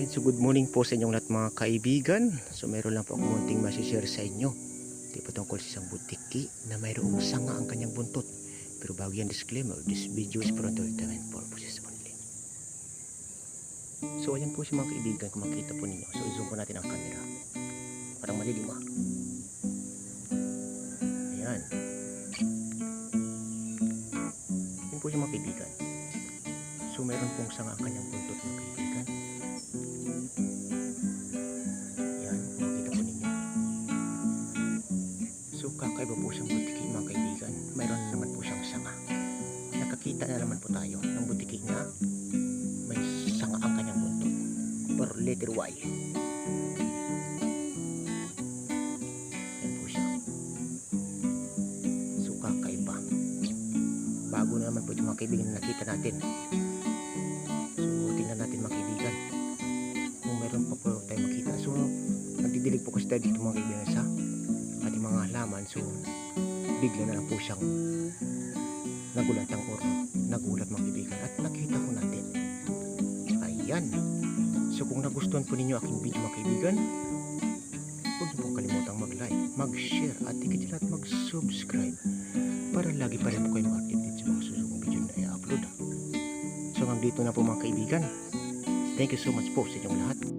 Ayun, so good morning po sa inyong lahat mga kaibigan. So meron lang po akong munting masishare sa inyo. Ito patungkol sa isang butiki na mayroong sanga ang kanyang buntot. Pero bago yan, disclaimer, this video is for entertainment purposes only. So ayan po siya mga kaibigan, kung makita po ninyo. So i-zoom po natin ang camera. Parang malilim ah. Ayan. Ayan po siya mga kaibigan. So meron pong sanga ang kanyang buntot mga kaibigan. Yan, makita po ninyo. So kakaiba po siyang butiki mga kaibigan. Mayroon naman po siyang sanga. Nakakita na naman po tayo ng butiki na may sanga ang kanyang buntot. Or letter Y. Yan po siya. So kakaiba. Bago na naman po ito mga kaibigan na nakita natin. So tingnan natin mga kaibigan kung meron pa po tayo makita. So nagdidilig po kasi tayo dito mga kaibigan sa ating mga halaman. So bigla na lang po siyang nagulantang or nagulat mga kaibigan at nakita ko natin. Ayan. So kung nagustuhan po ninyo aking video mga kaibigan, huwag niyo pong kalimutang mag-like, mag-share at higit at mag-subscribe para lagi pa rin po kayo ma-update sa mga susubong video na i-upload. So hanggang dito na po mga kaibigan. Thank you so much po sa inyong lahat.